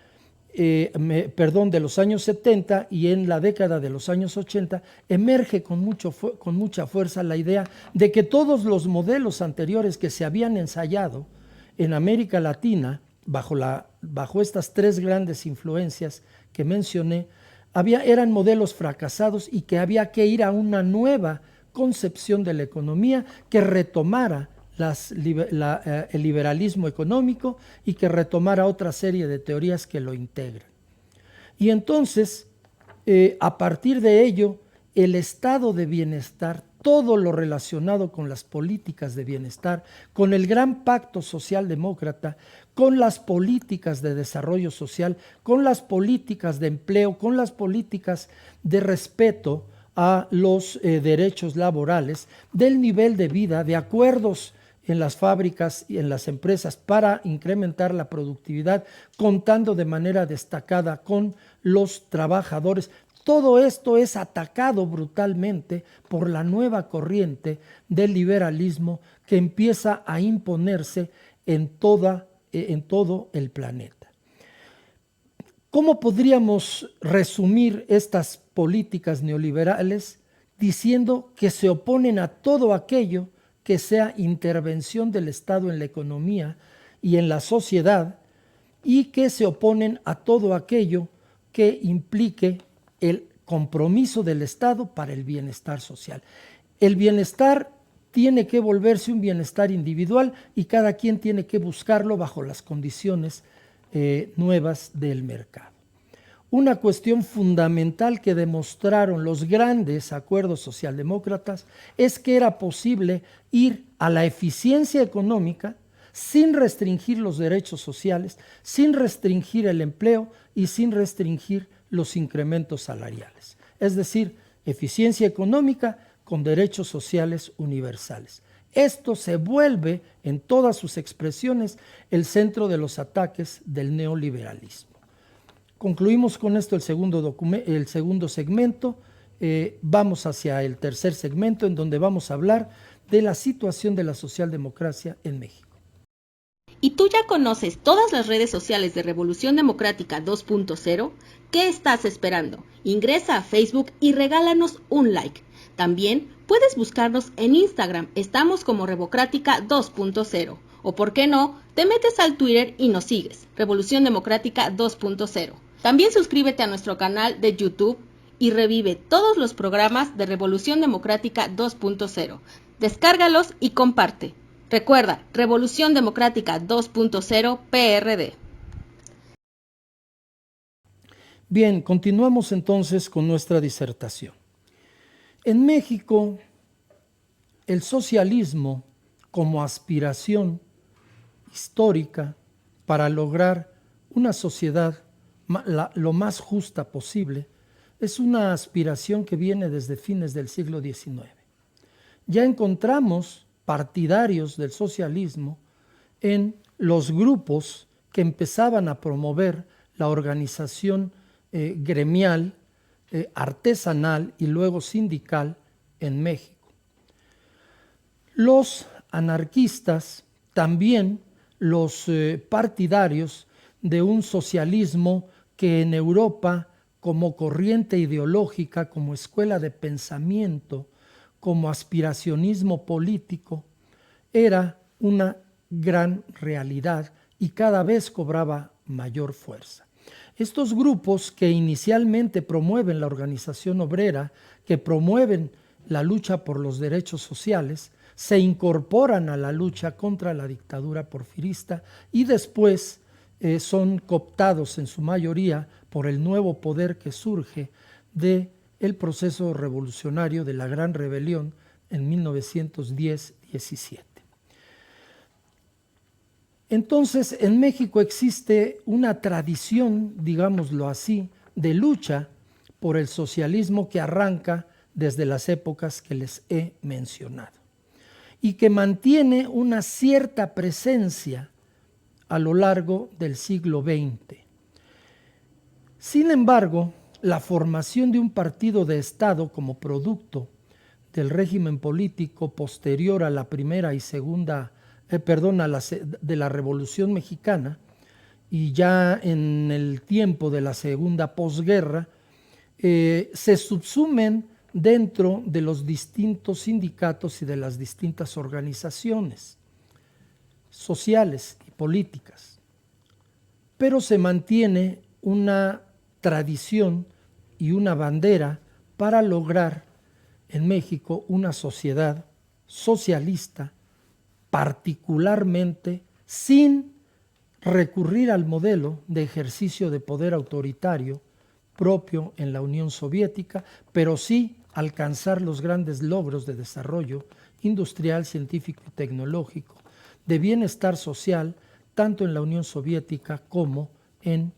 de los años 70 y en la década de los años 80, emerge con mucha fuerza la idea de que todos los modelos anteriores que se habían ensayado en América Latina, bajo estas tres grandes influencias que mencioné, eran modelos fracasados y que había que ir a una nueva concepción de la economía que retomara el liberalismo económico y que retomara otra serie de teorías que lo integran. Y entonces, a partir de ello, el estado de bienestar, todo lo relacionado con las políticas de bienestar, con el gran pacto socialdemócrata, con las políticas de desarrollo social, con las políticas de empleo, con las políticas de respeto a los derechos laborales, del nivel de vida, de acuerdos en las fábricas y en las empresas para incrementar la productividad, contando de manera destacada con los trabajadores. Todo esto es atacado brutalmente por la nueva corriente del liberalismo que empieza a imponerse en todo el planeta. ¿Cómo podríamos resumir estas políticas neoliberales? Diciendo que se oponen a todo aquello que sea intervención del Estado en la economía y en la sociedad, y que se oponen a todo aquello que implique el compromiso del Estado para el bienestar social. El bienestar tiene que volverse un bienestar individual y cada quien tiene que buscarlo bajo las condiciones nuevas del mercado. Una cuestión fundamental que demostraron los grandes acuerdos socialdemócratas es que era posible ir a la eficiencia económica sin restringir los derechos sociales, sin restringir el empleo y sin restringir los incrementos salariales. Es decir, eficiencia económica con derechos sociales universales. Esto se vuelve en todas sus expresiones el centro de los ataques del neoliberalismo. Concluimos con esto el segundo segmento. Vamos hacia el tercer segmento, en donde vamos a hablar de la situación de la socialdemocracia en México. ¿Y tú ya conoces todas las redes sociales de Revolución Democrática 2.0? ¿Qué estás esperando? Ingresa a Facebook y regálanos un like. También puedes buscarnos en Instagram, estamos como Revocrática 2.0. O por qué no, te metes al Twitter y nos sigues, Revolución Democrática 2.0. También suscríbete a nuestro canal de YouTube y revive todos los programas de Revolución Democrática 2.0. Descárgalos y comparte. Recuerda, Revolución Democrática 2.0 PRD. Bien, continuamos entonces con nuestra disertación. En México, el socialismo como aspiración histórica para lograr una sociedad lo más justa posible es una aspiración que viene desde fines del siglo XIX. Ya encontramos partidarios del socialismo en los grupos que empezaban a promover la organización gremial, artesanal y luego sindical en México. Los anarquistas, también los partidarios de un socialismo que en Europa, como corriente ideológica, como escuela de pensamiento, como aspiracionismo político, era una gran realidad y cada vez cobraba mayor fuerza. Estos grupos que inicialmente promueven la organización obrera, que promueven la lucha por los derechos sociales, se incorporan a la lucha contra la dictadura porfirista y después son cooptados en su mayoría por el nuevo poder que surge del proceso revolucionario de la Gran Rebelión en 1910-17. Entonces, en México existe una tradición, digámoslo así, de lucha por el socialismo que arranca desde las épocas que les he mencionado y que mantiene una cierta presencia a lo largo del siglo XX. Sin embargo, la formación de un partido de Estado como producto del régimen político posterior a la primera y segunda de la Revolución Mexicana y ya en el tiempo de la segunda posguerra, se subsumen dentro de los distintos sindicatos y de las distintas organizaciones sociales y políticas. Pero se mantiene una tradición y una bandera para lograr en México una sociedad socialista, particularmente sin recurrir al modelo de ejercicio de poder autoritario propio en la Unión Soviética, pero sí alcanzar los grandes logros de desarrollo industrial, científico y tecnológico, de bienestar social, tanto en la Unión Soviética como en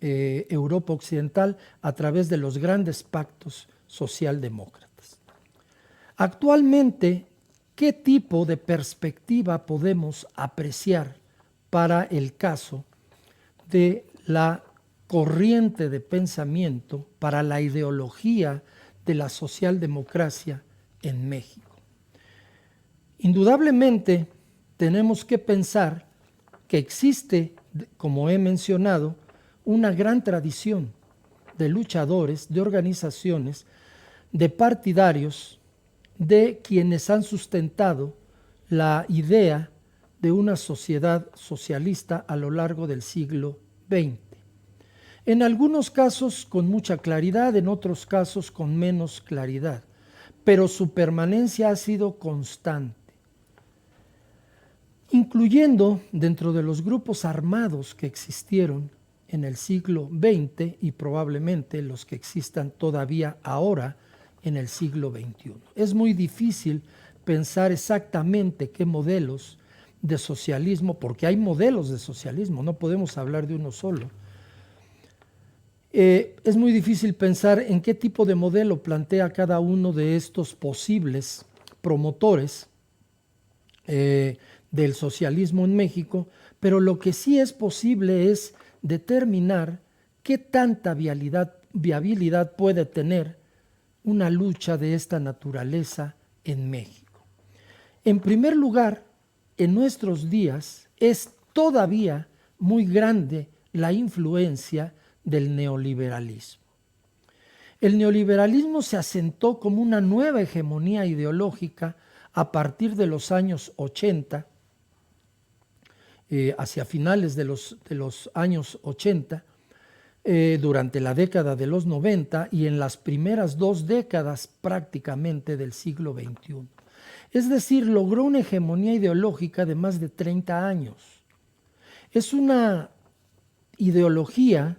Europa Occidental, a través de los grandes pactos socialdemócratas. Actualmente, ¿qué tipo de perspectiva podemos apreciar para el caso de la corriente de pensamiento, para la ideología de la socialdemocracia en México? Indudablemente tenemos que pensar que existe, como he mencionado, una gran tradición de luchadores, de organizaciones, de partidarios, de quienes han sustentado la idea de una sociedad socialista a lo largo del siglo XX. En algunos casos con mucha claridad, en otros casos con menos claridad, pero su permanencia ha sido constante, incluyendo dentro de los grupos armados que existieron en el siglo XX y probablemente los que existan todavía ahora en el siglo XXI. Es muy difícil pensar exactamente qué modelos de socialismo, porque hay modelos de socialismo, no podemos hablar de uno solo. Es muy difícil pensar en qué tipo de modelo plantea cada uno de estos posibles promotores del socialismo en México, pero lo que sí es posible es determinar qué tanta viabilidad puede tener una lucha de esta naturaleza en México. En primer lugar, en nuestros días es todavía muy grande la influencia del neoliberalismo. El neoliberalismo se asentó como una nueva hegemonía ideológica a partir de los años 80, hacia finales de los años 80, durante la década de los 90 y en las primeras 2 décadas prácticamente del siglo XXI. Es decir, logró una hegemonía ideológica de más de 30 años. Es una ideología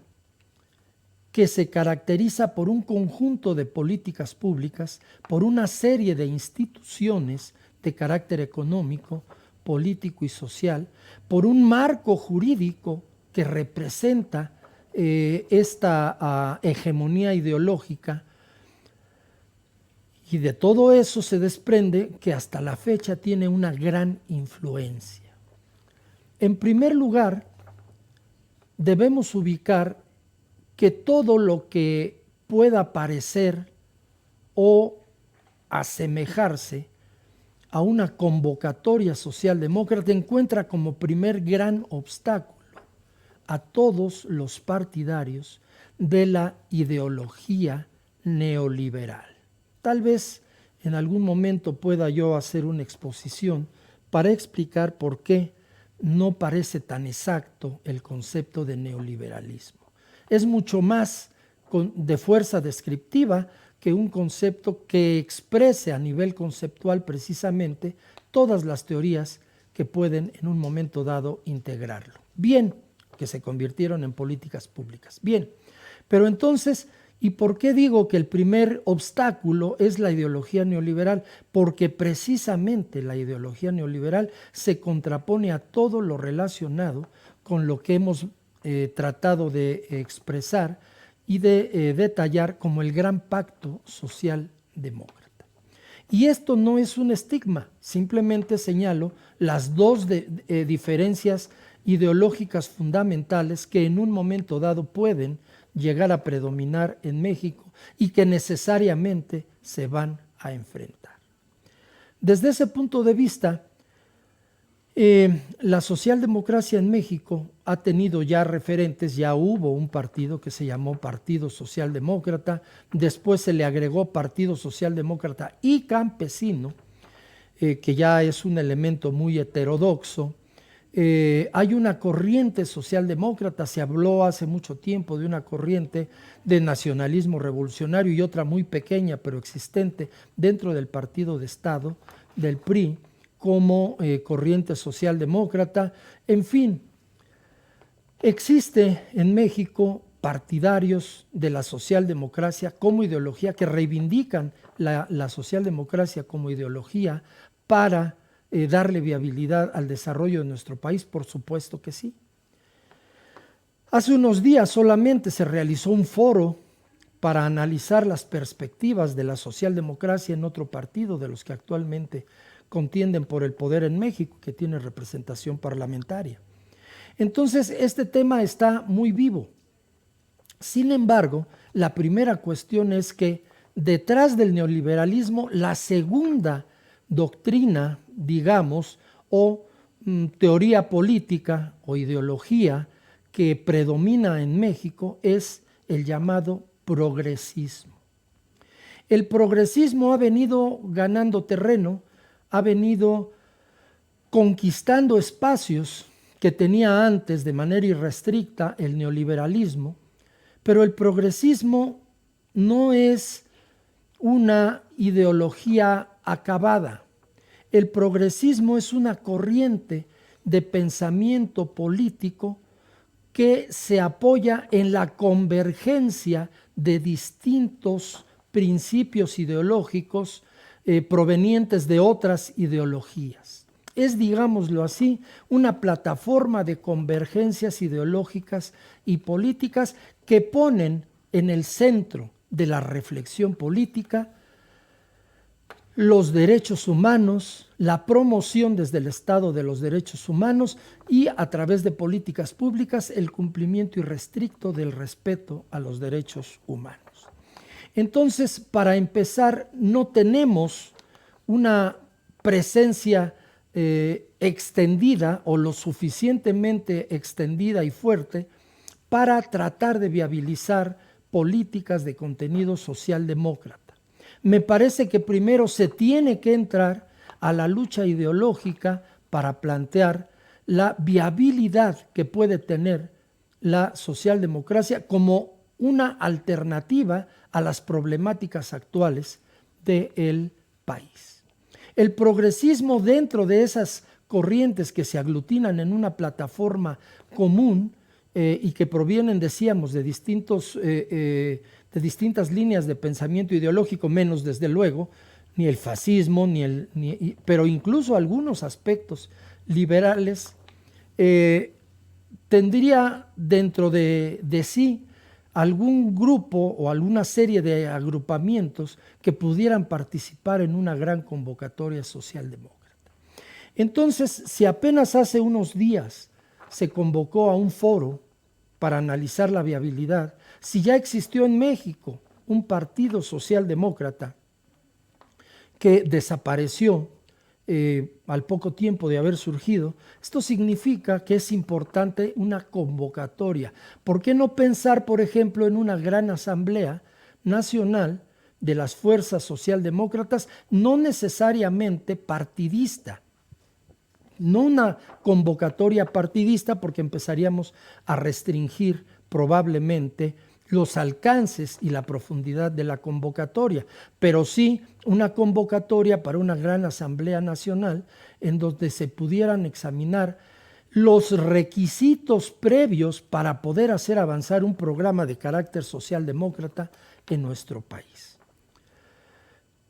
que se caracteriza por un conjunto de políticas públicas, por una serie de instituciones de carácter económico, político y social, por un marco jurídico que representa esta hegemonía ideológica, y de todo eso se desprende que hasta la fecha tiene una gran influencia. En primer lugar, debemos ubicar que todo lo que pueda parecer o asemejarse a una convocatoria socialdemócrata encuentra como primer gran obstáculo a todos los partidarios de la ideología neoliberal. Tal vez en algún momento pueda yo hacer una exposición para explicar por qué no parece tan exacto el concepto de neoliberalismo. Es mucho más de fuerza descriptiva que un concepto que exprese a nivel conceptual precisamente todas las teorías que pueden en un momento dado integrarlo. Bien, que se convirtieron en políticas públicas. Bien, pero entonces, ¿y por qué digo que el primer obstáculo es la ideología neoliberal? Porque precisamente la ideología neoliberal se contrapone a todo lo relacionado con lo que hemos tratado de expresar y de detallar como el gran pacto social demócrata. Y esto no es un estigma, simplemente señalo las dos diferencias ideológicas fundamentales que en un momento dado pueden llegar a predominar en México y que necesariamente se van a enfrentar. Desde ese punto de vista, la socialdemocracia en México ha tenido ya referentes. Ya hubo un partido que se llamó Partido Socialdemócrata, después se le agregó Partido Socialdemócrata y Campesino, que ya es un elemento muy heterodoxo. Hay una corriente socialdemócrata, se habló hace mucho tiempo de una corriente de nacionalismo revolucionario y otra muy pequeña pero existente dentro del Partido de Estado, del PRI, como corriente socialdemócrata. En fin, existe en México partidarios de la socialdemocracia como ideología que reivindican la socialdemocracia como ideología para darle viabilidad al desarrollo de nuestro país. Por supuesto que sí. Hace unos días solamente se realizó un foro para analizar las perspectivas de la socialdemocracia en otro partido de los que actualmente contienden por el poder en México, que tiene representación parlamentaria. Entonces, este tema está muy vivo. Sin embargo, la primera cuestión es que detrás del neoliberalismo, la segunda doctrina, digamos, o teoría política o ideología que predomina en México es el llamado progresismo. El progresismo ha venido ganando terreno, ha venido conquistando espacios que tenía antes de manera irrestricta el neoliberalismo, pero el progresismo no es una ideología acabada. El progresismo es una corriente de pensamiento político que se apoya en la convergencia de distintos principios ideológicos provenientes de otras ideologías. Es, digámoslo así, una plataforma de convergencias ideológicas y políticas que ponen en el centro de la reflexión política los derechos humanos, la promoción desde el Estado de los derechos humanos y a través de políticas públicas el cumplimiento irrestricto del respeto a los derechos humanos. Entonces, para empezar, no tenemos una presencia extendida o lo suficientemente extendida y fuerte para tratar de viabilizar políticas de contenido socialdemócrata. Me parece que primero se tiene que entrar a la lucha ideológica para plantear la viabilidad que puede tener la socialdemocracia como una alternativa a las problemáticas actuales del país. El progresismo dentro de esas corrientes que se aglutinan en una plataforma común y que provienen, decíamos, de distintas líneas de pensamiento ideológico, menos desde luego, ni el fascismo, pero incluso algunos aspectos liberales, tendría dentro de sí algún grupo o alguna serie de agrupamientos que pudieran participar en una gran convocatoria socialdemócrata. Entonces, si apenas hace unos días se convocó a un foro para analizar la viabilidad, si ya existió en México un partido socialdemócrata que desapareció al poco tiempo de haber surgido, esto significa que es importante una convocatoria. ¿Por qué no pensar, por ejemplo, en una gran asamblea nacional de las fuerzas socialdemócratas, no necesariamente partidista? No una convocatoria partidista, porque empezaríamos a restringir probablemente los alcances y la profundidad de la convocatoria, pero sí una convocatoria para una gran asamblea nacional en donde se pudieran examinar los requisitos previos para poder hacer avanzar un programa de carácter socialdemócrata en nuestro país.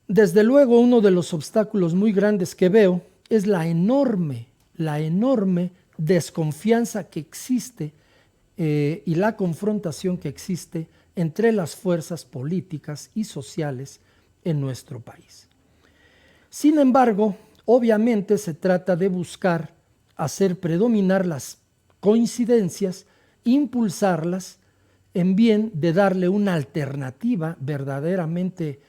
Desde luego, uno de los obstáculos muy grandes que veo es la enorme desconfianza que existe y la confrontación que existe entre las fuerzas políticas y sociales en nuestro país. Sin embargo, obviamente se trata de buscar hacer predominar las coincidencias, impulsarlas en bien de darle una alternativa verdaderamente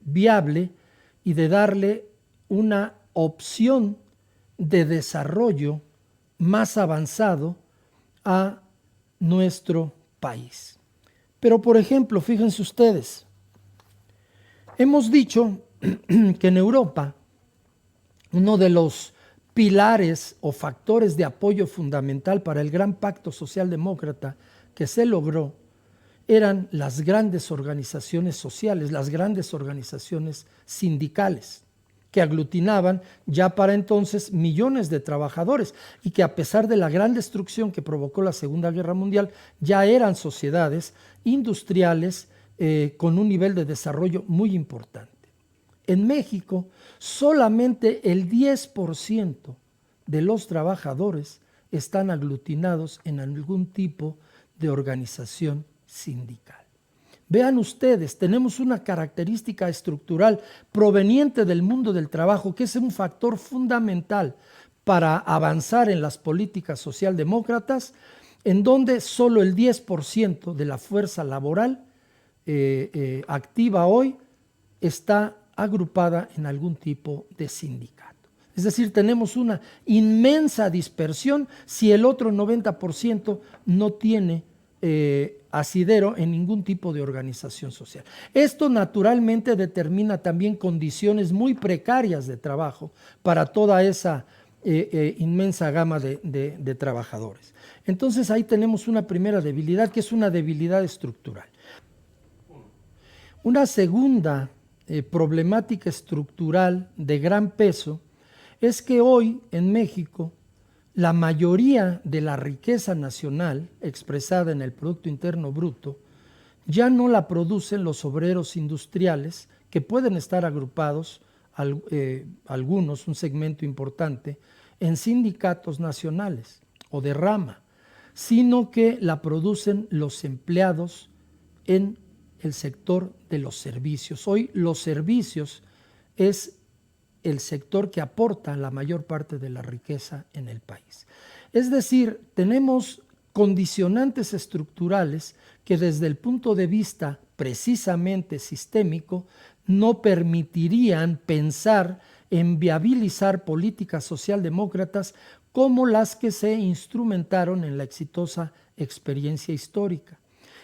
viable y de darle una opción de desarrollo más avanzado a nuestro país. Pero, por ejemplo, fíjense ustedes, hemos dicho que en Europa uno de los pilares o factores de apoyo fundamental para el gran pacto socialdemócrata que se logró eran las grandes organizaciones sociales, las grandes organizaciones sindicales, que aglutinaban ya para entonces millones de trabajadores y que, a pesar de la gran destrucción que provocó la Segunda Guerra Mundial, ya eran sociedades industriales con un nivel de desarrollo muy importante. En México, solamente el 10% de los trabajadores están aglutinados en algún tipo de organización sindical. Vean ustedes, tenemos una característica estructural proveniente del mundo del trabajo que es un factor fundamental para avanzar en las políticas socialdemócratas, en donde solo el 10% de la fuerza laboral activa hoy está agrupada en algún tipo de sindicato. Es decir, tenemos una inmensa dispersión si el otro 90% no tiene asidero en ningún tipo de organización social. Esto naturalmente determina también condiciones muy precarias de trabajo para toda esa inmensa gama de trabajadores. Entonces ahí tenemos una primera debilidad, que es una debilidad estructural. Una segunda problemática estructural de gran peso es que hoy en México la mayoría de la riqueza nacional expresada en el Producto Interno Bruto ya no la producen los obreros industriales, que pueden estar agrupados, algunos, un segmento importante, en sindicatos nacionales o de rama, sino que la producen los empleados en el sector de los servicios. Hoy los servicios es el sector que aporta la mayor parte de la riqueza en el país. Es decir, tenemos condicionantes estructurales que desde el punto de vista precisamente sistémico no permitirían pensar en viabilizar políticas socialdemócratas como las que se instrumentaron en la exitosa experiencia histórica.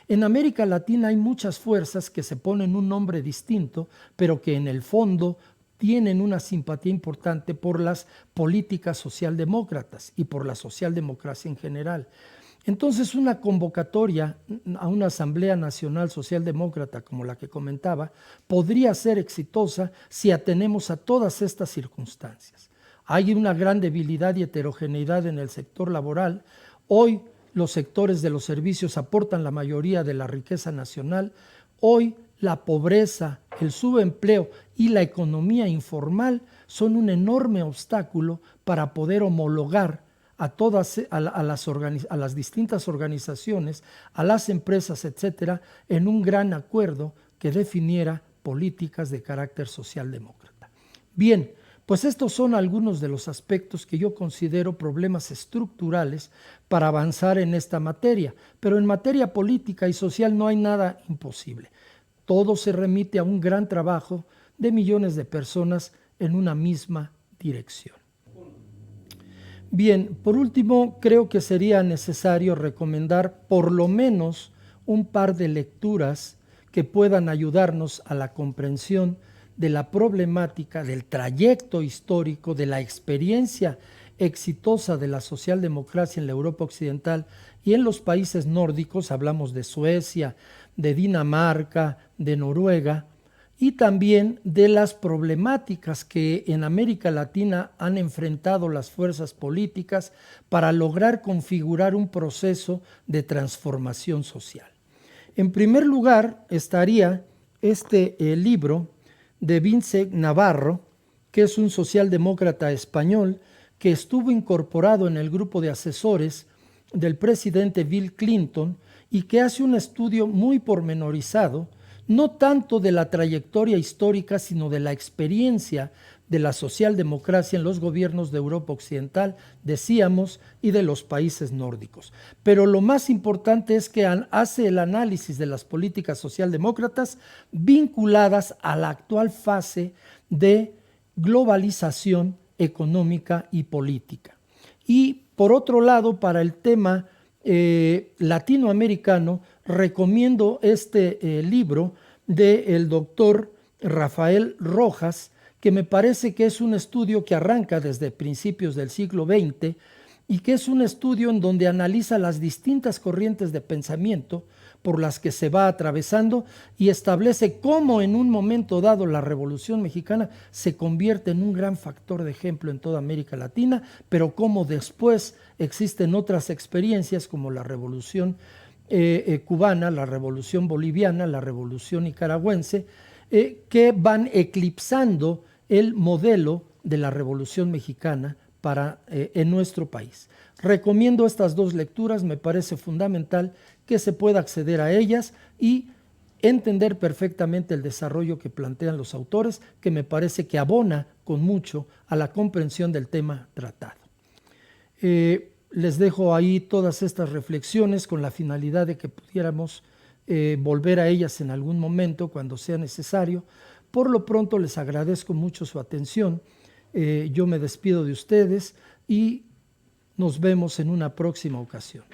En América Latina hay muchas fuerzas que se ponen un nombre distinto, pero que en el fondo tienen una simpatía importante por las políticas socialdemócratas y por la socialdemocracia en general. Entonces, una convocatoria a una Asamblea Nacional Socialdemócrata como la que comentaba podría ser exitosa si atenemos a todas estas circunstancias. Hay una gran debilidad y heterogeneidad en el sector laboral. Hoy los sectores de los servicios aportan la mayoría de la riqueza nacional. Hoy la pobreza, el subempleo y la economía informal son un enorme obstáculo para poder homologar a las distintas organizaciones, a las empresas, etcétera, en un gran acuerdo que definiera políticas de carácter socialdemócrata. Bien, pues estos son algunos de los aspectos que yo considero problemas estructurales para avanzar en esta materia, pero en materia política y social no hay nada imposible. Todo se remite a un gran trabajo de millones de personas en una misma dirección. Bien, por último, creo que sería necesario recomendar por lo menos un par de lecturas que puedan ayudarnos a la comprensión de la problemática, del trayecto histórico, de la experiencia exitosa de la socialdemocracia en la Europa occidental y en los países nórdicos. Hablamos de Suecia, de Dinamarca, de Noruega, y también de las problemáticas que en América Latina han enfrentado las fuerzas políticas para lograr configurar un proceso de transformación social. En primer lugar estaría este libro de Vince Navarro, que es un socialdemócrata español que estuvo incorporado en el grupo de asesores del presidente Bill Clinton y que hace un estudio muy pormenorizado, no tanto de la trayectoria histórica, sino de la experiencia de la socialdemocracia en los gobiernos de Europa Occidental, decíamos, y de los países nórdicos. Pero lo más importante es que hace el análisis de las políticas socialdemócratas vinculadas a la actual fase de globalización económica y política. Y por otro lado, para el tema latinoamericano, recomiendo este libro del doctor Rafael Rojas, que me parece que es un estudio que arranca desde principios del siglo XX y que es un estudio en donde analiza las distintas corrientes de pensamiento por las que se va atravesando y establece cómo en un momento dado la Revolución Mexicana se convierte en un gran factor de ejemplo en toda América Latina, pero cómo después existen otras experiencias como la Revolución cubana, la Revolución boliviana, la Revolución nicaragüense, que van eclipsando el modelo de la Revolución Mexicana en nuestro país. Recomiendo estas dos lecturas, me parece fundamental que se pueda acceder a ellas y entender perfectamente el desarrollo que plantean los autores, que me parece que abona con mucho a la comprensión del tema tratado. Les dejo ahí todas estas reflexiones con la finalidad de que pudiéramos volver a ellas en algún momento cuando sea necesario. Por lo pronto les agradezco mucho su atención. Yo me despido de ustedes y nos vemos en una próxima ocasión.